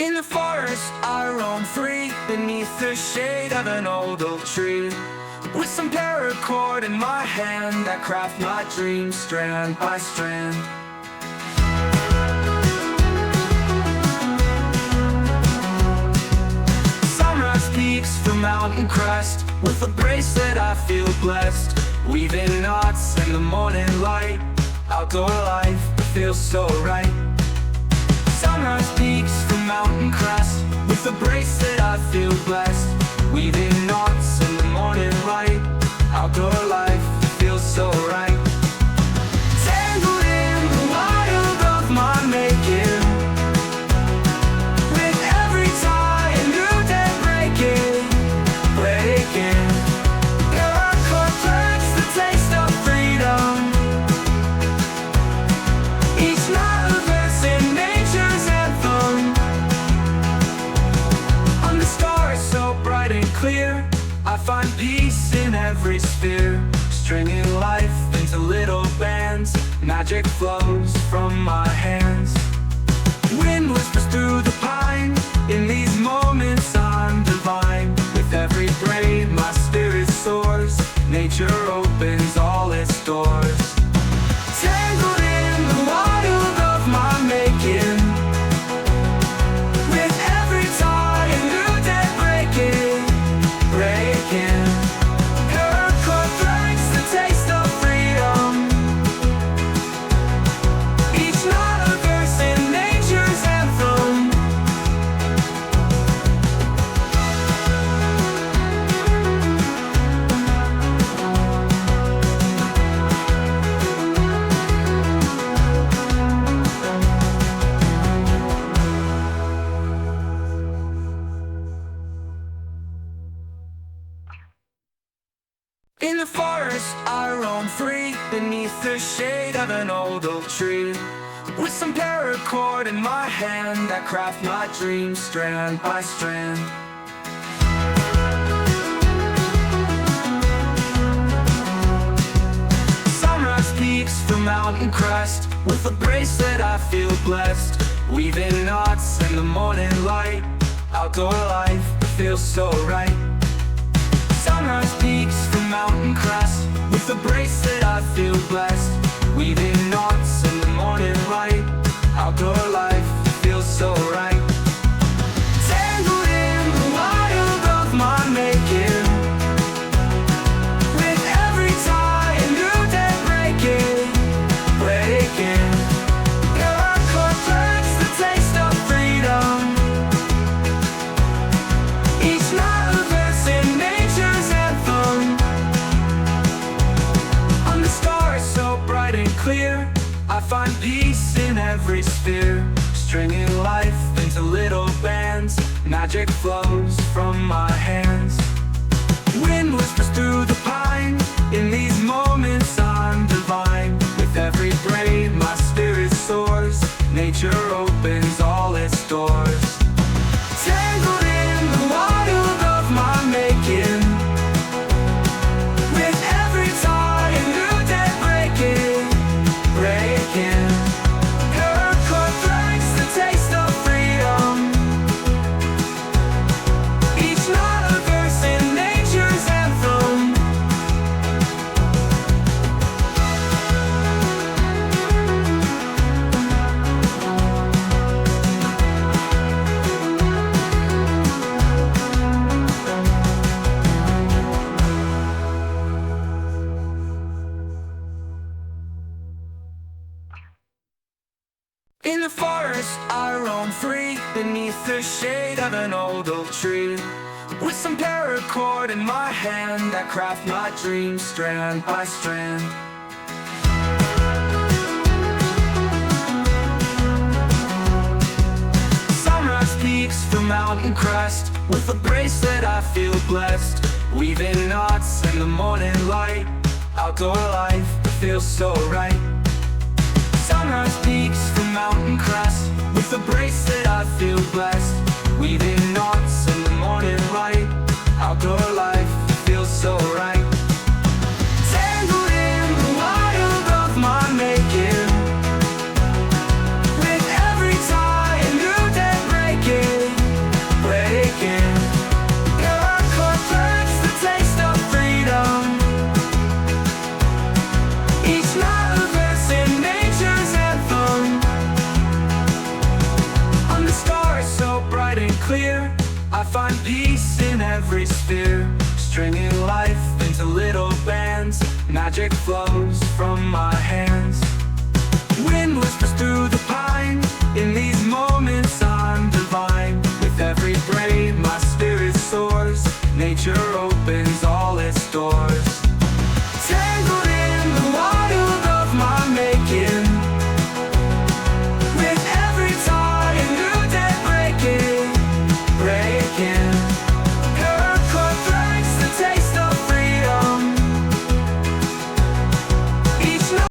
In the forest I roam free, beneath the shade of an old oak tree. With some paracord in my hand, I craft my dreams strand by strand. Sunrise peaks the mountain crest, with a bracelet I feel blessed. Weaving knots in the morning light, outdoor life feels so right. Sunrise peaks the mountain crest, with a bracelet I feel blessed. Weaving knots in the morning light, outdoor life feels so right. Tangled in the wild of my making, with every tie a new day breaking. Paracord threads the taste of freedom, each night a verse in nature's anthem. On the stars so bright and clear, I find peace in every sphere. Stringing life into little bands, magic flows from my hands. Wind whispers through the pine, in these moments I'm divine. With every braid my spirit soars, nature opens all its doors. Tangled in the wild of my making, with every tie a new day breaking. Paracord threads the taste of freedom, each night a verse in nature's anthem. In the forest I roam free, beneath the shade of an old oak tree. With some paracord in my hand, I craft my dreams strand by strand. Sunrise peaks the mountain crest, with a bracelet I feel blessed. Weaving knots in the morning light, outdoor life feels so right. Sunrise peaks the mountain crest, with a bracelet I feel blessed. Weaving knots in the morning light, outdoor life feels so right. Tangled in the wild of my making, with every tie a new day breaking. Paracord threads the taste of freedom, each night a verse in nature's anthem. On the stars so bright and clear, I find peace in every sphere. Stringing life into little bands, magic flows from my hands. Wind whispers through the pine, in these moments I'm divine. With every braid my spirit soars, nature opens all its doors. Tangled in the wild of my making, with every tie a new day breaking. Paracord threads the taste of freedom, each night a verse in nature's anthem. In the forest I roam free, beneath the shade of an old oak tree. With some paracord in my hand, I craft my dreams strand by strand. Sunrise peaks the mountain crest, with a bracelet I feel blessed. Weaving knots in the morning light, outdoor life feels so right. Sunrise peaks the mountain crest, with a bracelet I feel blessed. Weaving knots in the morning light, outdoor life feels so right. Tangled in the wild of my making, with every tie a new day breaking. clear, I find peace in every sphere. Stringing life into little bands, magic flows from my hands. Wind whispers through